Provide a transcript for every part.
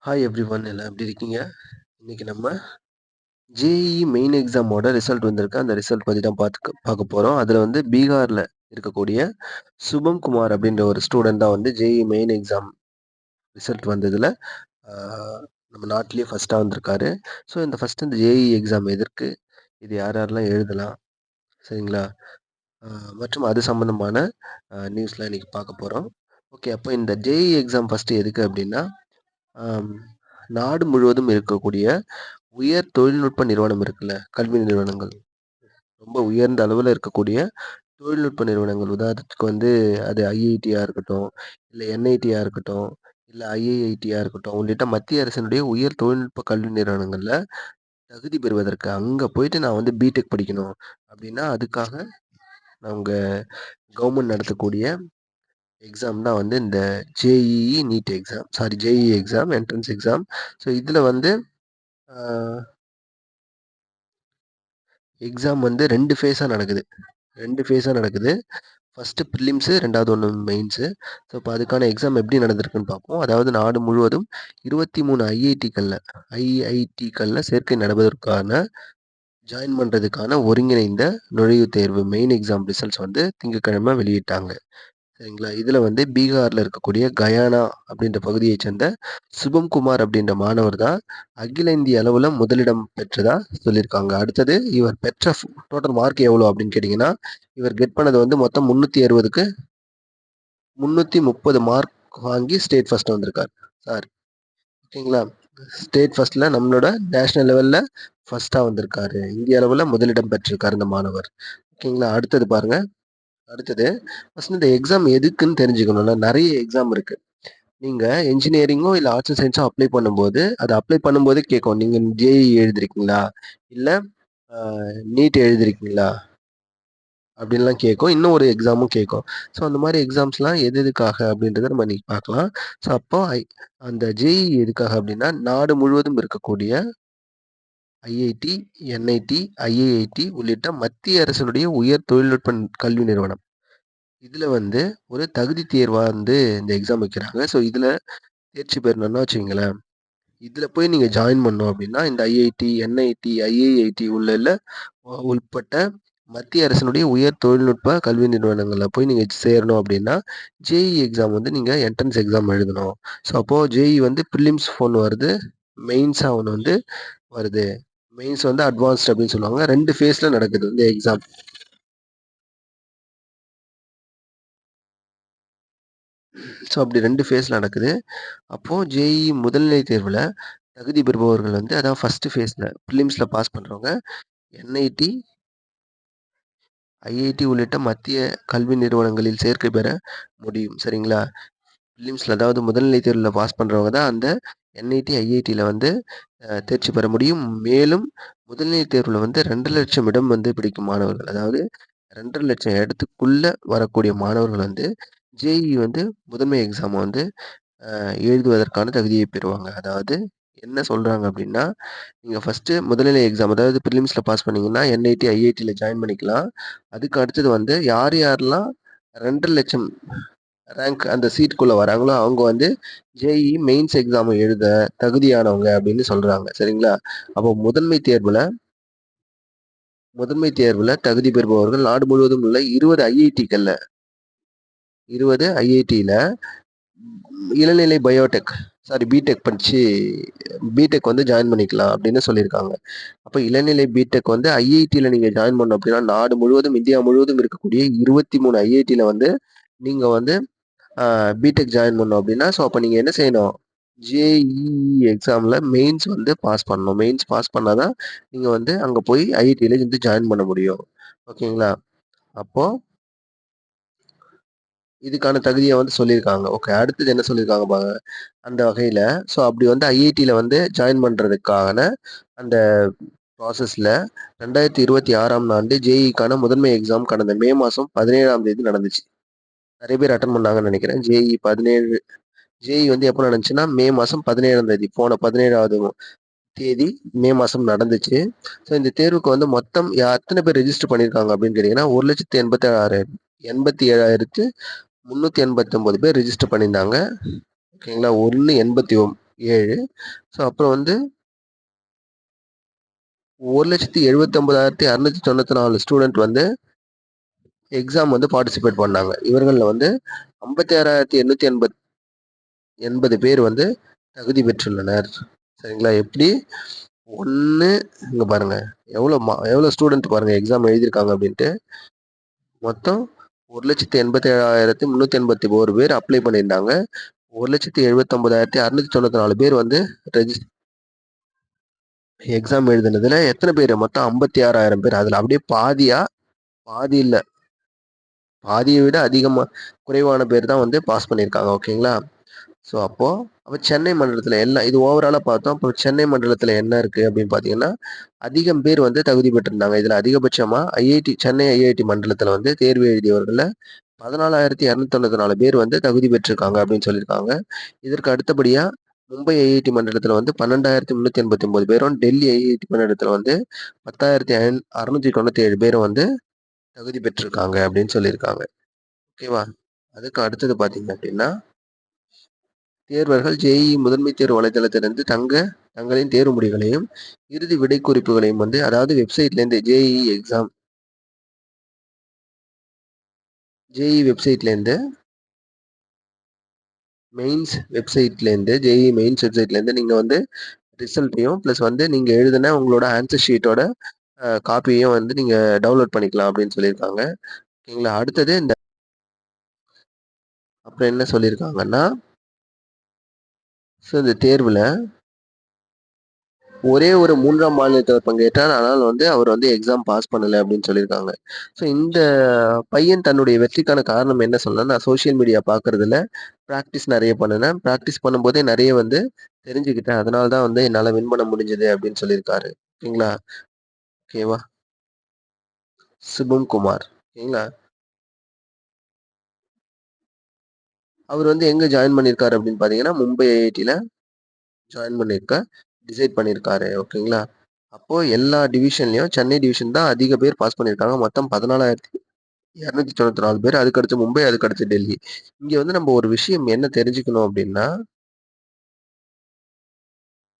Hi everyone எல்லாம் எப்படி இருக்கீங்க? இன்னைக்கு நம்ம ஜேஇஇ மெயின் எக்ஸாமோட ரிசல்ட் வந்திருக்கு. அந்த ரிசல்ட் பத்தி தான் பார்க்க போறோம். அதுல வந்து பீகார்ல இருக்கக்கூடிய சுபம் குமார் அப்படின்ற ஒரு ஸ்டூடெண்ட் தான் வந்து ஜேஇஇ மெயின் எக்ஸாம் ரிசல்ட் வந்ததுல நம்ம நாட்டிலேயே ஃபர்ஸ்டா வந்திருக்காரு. ஸோ இந்த ஜேஇஇ எக்ஸாம் எதற்கு? இது யார் யாரெல்லாம் எழுதலாம்? சரிங்களா? மற்றும் அது சம்பந்தமான நியூஸ்லாம் இன்னைக்கு பார்க்க போறோம். ஓகே, அப்போ இந்த ஜேஇஇ எக்ஸாம் ஃபர்ஸ்ட் எதுக்கு அப்படின்னா, ஆம், நாடு முழுவதும் இருக்கக்கூடிய உயர் தொழில்நுட்ப நிறுவனம் இருக்குல்ல, கல்வி நிறுவனங்கள். ரொம்ப உயர்ந்த அளவுல இருக்கக்கூடிய தொழில்நுட்ப நிறுவனங்கள். உதாரணத்துக்கு வந்து அது ஐஐடியா இருக்கட்டும், இல்ல என்ஐடியா இருக்கட்டும், இல்ல ஐஐஐடியா இருக்கட்டும், உள்ளிட்ட மத்திய அரசினுடைய உயர் தொழில்நுட்ப கல்வி நிறுவனங்கள்ல தகுதி பெறுவதற்கு அங்க போயிட்டு நான் வந்து பிடெக் படிக்கணும் அப்படின்னா, அதுக்காக அவங்க கவர்மெண்ட் நடத்தக்கூடிய எக்ஸாம் தான் வந்து இந்த JEE NEET exam. Sorry, JEE exam, entrance exam. So இதுல வந்து அ எக்ஸாம் வந்து 2 ஃபேஸா நடக்குது. 2 ஃபேஸா நடக்குது. ஃபர்ஸ்ட்டு ப்ரிலிம்ஸு, 2வது ஒண்ணு மெயின்ஸு. ஸோ, இப்போ அதுக்கான எக்ஸாம் எப்படி நடந்திருக்குன்னு பார்ப்போம். அதாவது நாடு முழுவதும் 23 ஐஐடிக்கள்ல சேர்க்கை நடப்பதற்கான ஜாயின் பண்றதுக்கான ஒருங்கிணைந்த நுழைவுத் தேர்வு மெயின் எக்ஸாம் ரிசல்ட்ஸ் வந்து திங்கட்கிழமை வெளியிட்டாங்க. சரிங்களா? இதுல வந்து பீகார்ல இருக்கக்கூடிய கயானா அப்படின்ற பகுதியைச் சேர்ந்த சுபம் குமார் அப்படின்ற மாணவர் தான் அகில இந்திய அளவுல முதலிடம் பெற்றதா சொல்லியிருக்காங்க. அடுத்தது இவர் பெற்ற டோட்டல் மார்க் எவ்வளோ அப்படின்னு கேட்டிங்கன்னா, இவர் கெட் பண்ணது வந்து மொத்தம் 360க்கு 330 மார்க் வாங்கி ஸ்டேட் ஃபர்ஸ்ட் வந்திருக்காரு. சார், ஓகேங்களா? ஸ்டேட் ஃபர்ஸ்ட்ல நம்மளோட நேஷனல் லெவல்ல ஃபர்ஸ்டா வந்திருக்காரு. இந்திய அளவுல முதலிடம் பெற்றிருக்காரு இந்த மாணவர். ஓகேங்களா? அடுத்தது பாருங்க. அடுத்தது ஃபர்ஸ்ட் இந்த எக்ஸாம் எதுக்குன்னு தெரிஞ்சுக்கணும்ல. நிறைய எக்ஸாம் இருக்கு. நீங்க இன்ஜினியரிங்கோ இல்ல ஆர்ட்ஸ் அண்ட் சயின்ஸோ அப்ளை பண்ணும்போது, அது அப்ளை பண்ணும்போதே கேட்கும். நீங்க ஜேஇஇ எழுதிருக்கீங்களா? இல்ல நீட் எழுதிருக்கீங்களா? அப்படின்லாம் கேட்கும். இன்னும் ஒரு எக்ஸாமும் கேட்கும். ஸோ அந்த மாதிரி எக்ஸாம்ஸ்லாம் எது எதுக்காக அப்படின்றத நம்ம இன்னைக்கு பார்க்கலாம். ஸோ அப்போ அந்த ஜேஇஇ எதுக்காக அப்படின்னா, நாடு முழுவதும் இருக்கக்கூடிய ஐஐடி, என்ஐடி, ஐஐஐடி உள்ளிட்ட மத்திய அரசினுடைய உயர் தொழில்நுட்ப கல்வி நிறுவனம். இதுல வந்து ஒரு தகுதி தேர்வா வந்து இந்த எக்ஸாம் வைக்கிறாங்க. ஸோ இதுல தேர்ச்சி பெறணும்னா வச்சுக்கங்களேன், இதுல போய் நீங்க ஜாயின் பண்ணணும் அப்படின்னா, இந்த ஐஐடி, என்ஐடி, ஐஐஐடி உட்பட்ட மத்திய அரசினுடைய உயர் தொழில்நுட்ப கல்வி நிறுவனங்கள்ல போய் நீங்க சேரணும் அப்படின்னா, ஜேஇஇ எக்ஸாம் வந்து நீங்க என்ட்ரன்ஸ் எக்ஸாம் எழுதணும். ஸோ அப்போ ஜேஇஇ வந்து ப்ரிலிம்ஸ் ஒண்ணு வருது, மெயின்ஸா ஒண்ணு வந்து வருது. மெயின்ஸ் வந்து அட்வான்ஸ்ட் அப்படின்னு சொல்லுவாங்க. 2 ஃபேஸ்ல நடக்குது இந்த எக்ஸாம். ஸோ அப்படி 2 ஃபேஸ்ல நடக்குது. அப்போ ஜேஇஇ முதல்நிலை தேர்வுல தகுதி பெறுபவர்கள் வந்து அதான் ஃபர்ஸ்ட் ஃபேஸ்ல ப்ரிலிம்ஸ்ல பாஸ் பண்றவங்க என்ஐடி, ஐஐடி உள்ளிட்ட மத்திய கல்வி நிறுவனங்களில் சேர்க்கை பெற முடியும். சரிங்களா? ப்ரிலிம்ஸ்ல அதாவது முதல்நிலை தேர்வுல பாஸ் பண்றவங்க தான் அந்த என்ஐடி, ஐஐடில வந்து தேர்ச்சி பெற முடியும். மேலும் முதல்நிலை தேர்வுல வந்து 2,00,000 இடம் வந்து பிடிக்கும் மாணவர்கள். அதாவது 2,50,000 இடத்துக்குள்ள வரக்கூடிய மாணவர்கள் வந்து ஜேஇஇ வந்து முதன்மை எக்ஸாம வந்து எழுதுவதற்கான தகுதியை பெறுவாங்க. அதாவது என்ன சொல்றாங்க அப்படின்னா, நீங்க ஃபர்ஸ்ட்டு முதல்நிலை எக்ஸாம் அதாவது ப்ரிலிம்ஸ்ல பாஸ் பண்ணீங்கன்னா, என்ஐடி, ஐஐடில ஜாயின் பண்ணிக்கலாம். அதுக்கு அடுத்தது வந்து யார் யாரெல்லாம் 2,00,000 ரேங்க் அந்த சீட்டுக்குள்ள வராங்களோ, அவங்க வந்து ஜேஇஇ மெயின்ஸ் எக்ஸாம் எழுத தகுதியானவங்க அப்படின்னு சொல்றாங்க. சரிங்களா? அப்போ முதன்மை தேர்வுல தகுதி பெறுபவர்கள் நாடு முழுவதும் உள்ள 20 ஐஐடில இளநிலை பயோடெக் பிடெக் படிச்சு பிடெக் வந்து ஜாயின் பண்ணிக்கலாம் அப்படின்னு சொல்லியிருக்காங்க. அப்போ இளநிலை பிடெக் வந்து ஐஐடியில் நீங்கள் ஜாயின் பண்ணணும் அப்படின்னா நாடு முழுவதும் இந்தியா முழுவதும் இருக்கக்கூடிய 23 ஐஐடியில் வந்து நீங்கள் வந்து பிடெக் ஜாயின் பண்ணணும் அப்படின்னா ஸோ அப்போ நீங்கள் என்ன செய்யணும், ஜேஇஇ எக்ஸாமில் மெயின்ஸ் வந்து பாஸ் பண்ணணும். மெயின்ஸ் பாஸ் பண்ணால் தான் நீங்கள் வந்து அங்கே போய் ஐஐடியில் வந்து ஜாயின் பண்ண முடியும். ஓகேங்களா? அப்போது இதுக்கான தகுதியை வந்து சொல்லியிருக்காங்க. ஓகே, அடுத்தது என்ன சொல்லியிருக்காங்க பாருங்க. அந்த வகையில ஸோ அப்படி வந்து ஐஐடியில வந்து ஜாயின் பண்றதுக்கான அந்த ப்ராசஸ்ல 2026ஆம் ஆண்டு ஜேஇக்கான முதன்மை எக்ஸாம் கடந்த மே மாசம் 17ஆம் தேதி நடந்துச்சு. நிறைய பேர் அட்டன் பண்ணாங்கன்னு நினைக்கிறேன். ஜேஇ வந்து எப்போ நடந்துச்சுன்னா மே மாசம் 17ஆம் தேதி, போன 17வது தேதி மே மாசம் நடந்துச்சு. ஸோ இந்த தேர்வுக்கு வந்து மொத்தம் எத்தனை பேர் ரெஜிஸ்டர் பண்ணியிருக்காங்க அப்படின்னு கேட்டீங்கன்னா 1,87,389 பேர் ரெஜிஸ்டர் பண்ணியிருந்தாங்க. ஓகேங்களா? 189 7. ஸோ அப்புறம் வந்து 1,79,694 ஸ்டூடண்ட் வந்து எக்ஸாம் வந்து பார்ட்டிசிபேட் பண்ணாங்க. இவர்கள்ல வந்து 56,880 பேர் வந்து தகுதி பெற்றுள்ளனர். சரிங்களா? எப்படி 1 இங்க பாருங்க. எவ்வளோ ஸ்டூடண்ட் பாருங்க எக்ஸாம் எழுதியிருக்காங்க அப்படின்ட்டு. மொத்தம் 1,87,381 பேர் அப்ளை பண்ணியிருந்தாங்க. 1,79,694 பேர் வந்து எக்ஸாம் எழுதுனதுல எத்தனை பேர்? மொத்தம் 56,000 பேர். அதுல அப்படியே பாதி இல்ல. பாதியை விட குறைவான பேர் தான் வந்து பாஸ் பண்ணியிருக்காங்க. ஓகேங்களா? ஸோ அப்ப சென்னை மண்டலத்துல எல்லாம் இது ஓவராலா பார்த்தோம். அப்போ சென்னை மண்டலத்துல என்ன இருக்கு அப்படின்னு பார்த்தீங்கன்னா, அதிகம் பேர் வந்து தகுதி பெற்றிருந்தாங்க. இதுல அதிகபட்சமா சென்னை ஐஐடி மண்டலத்துல வந்து தேர்வு எழுதியவர்கள்ல 14,294 பேர் வந்து தகுதி பெற்றிருக்காங்க அப்படின்னு சொல்லியிருக்காங்க. இதற்கு அடுத்தபடியா மும்பை ஐஐடி மண்டலத்துல வந்து 12,389 பேரும், டெல்லி ஐஐடி மண்டலத்துல வந்து 10,697 பேரும் வந்து தகுதி பெற்றிருக்காங்க அப்படின்னு சொல்லியிருக்காங்க. ஓகேவா? அதுக்கு அடுத்தது பார்த்தீங்க அப்படின்னா, தேர்வர்கள் ஜேஇஇ முதன்மை தேர்வு வலைதளத்திலிருந்து தங்களின் தேர்வு முடிவுகளையும், இறுதி விடை குறிப்புகளையும் வந்து அதாவது வெப்சைட்லேருந்து ஜேஇஇ வெப்சைட்லேருந்து ஜேஇஇ மெயின்ஸ் வெப்சைட்லேருந்து நீங்க வந்து ரிசல்ட்டையும் ப்ளஸ் வந்து நீங்க எழுதின உங்களோட ஆன்சர் ஷீட்டோட காப்பியையும் வந்து நீங்க டவுன்லோட் பண்ணிக்கலாம் அப்படின்னு சொல்லியிருக்காங்க. ஓகேங்களா? அடுத்தது அப்புறம் என்ன சொல்லியிருக்காங்கன்னா, ஸோ இந்த தேர்வுல ஒரே ஒரு 3ஆம் மாநிலத்தவர் பங்கேற்றார். ஆனால் வந்து அவர் வந்து எக்ஸாம் பாஸ் பண்ணல அப்படின்னு சொல்லியிருக்காங்க. ஸோ இந்த பையன் தன்னுடைய வெற்றிக்கான காரணம் என்ன சொன்னா, நான் சோசியல் மீடியா பார்க்கறதில பிராக்டிஸ் நெறைய பண்ணுனேன். பிராக்டிஸ் பண்ணும்போதே நெறைய வந்து தெரிஞ்சுக்கிட்டேன். அதனால தான் வந்து என்னால வின் பண்ண முடிஞ்சது அப்படின்னு சொல்லியிருக்காரு. ஓகேங்களா? ஓகேவா? சுபம் குமார். ஓகேங்களா? அவர் வந்து எங்க ஜாயின் பண்ணியிருக்காரு அப்படின்னு பார்த்தீங்கன்னா, மும்பை ஐஐடில ஜாயின் டிசைட் பண்ணியிருக்காரு. ஓகேங்களா? அப்போ எல்லா டிவிஷன்லயும் சென்னை டிவிஷன் தான் அதிக பேர் பாஸ் பண்ணியிருக்காங்க. மொத்தம் 14,294 பேர். அதுக்கடுத்து மும்பை, அதுக்கடுத்து டெல்லி. இங்க வந்து நம்ம ஒரு விஷயம் என்ன தெரிஞ்சுக்கணும் அப்படின்னா,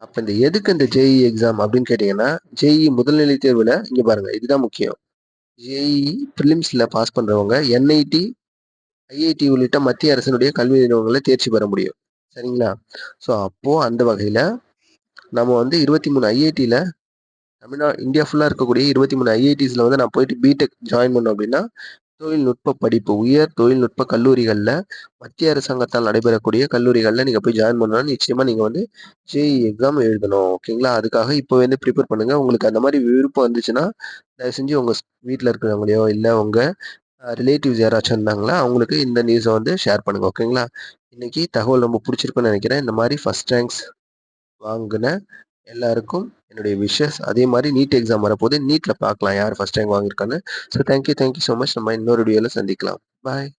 அப்ப எதுக்கு இந்த ஜேஇஇ எக்ஸாம் அப்படின்னு கேட்டீங்கன்னா, ஜேஇஇ முதல்நிலை தேர்வுல இங்க பாருங்க இதுதான் முக்கியம். ஜேஇஇ பிரிலிம்ஸ்ல பாஸ் பண்றவங்க என்ஐடி, ஐஐடி உள்ளிட்ட மத்திய அரசினுடைய கல்வி நிறுவனங்கள்ல தேர்ச்சி பெற முடியும். சரிங்களா? ஸோ அப்போ அந்த வகையில நம்ம வந்து 23 ஐஐடில இந்தியா ஃபுல்லா இருக்கக்கூடிய 23 ஐஐடிஸ்ல வந்து நான் போயிட்டு பிடெக் ஜாயின் பண்ணோம் அப்படின்னா, தொழில்நுட்ப படிப்பு, உயர் தொழில்நுட்ப கல்லூரிகள்ல மத்திய அரசாங்கத்தால் நடைபெறக்கூடிய கல்லூரிகள்ல நீங்க போய் ஜாயின் பண்ணணும்னா, நிச்சயமா நீங்க வந்து ஜேஇஇ எக்ஸாம் எழுதணும். ஓகேங்களா? அதுக்காக இப்பவே வந்து ப்ரிப்பேர் பண்ணுங்க. உங்களுக்கு அந்த மாரி விருப்பம் வந்துச்சுன்னா, தயவு செஞ்சு உங்க வீட்ல இருக்கிறவங்களையோ, இல்ல உங்க ரிலேட்டிவ்ஸ் யாராச்சும் இருந்தாங்கன்னா, அவங்களுக்கு இந்த நியூஸ வந்து ஷேர் பண்ணுங்க. ஓகேங்களா? இன்னைக்கு தகவல் ரொம்ப புடிச்சிருக்கும்னு நெனைக்கிறேன். இந்த மாரி ஃபர்ஸ்ட் ரேங்க்ஸ் வாங்குன எல்லாருக்கும் என்னுடைய விஷஸ். அதே மாரி நீட் எக்ஸாம் வரப்போது. நீட்ல பார்க்கலாம் யார் ஃபர்ஸ்ட் ரேங்க் வாங்கியிருக்கான்னு. So thank you so much. நம்ம இன்னொரு வீடியோல சந்திக்கலாம். பாய்.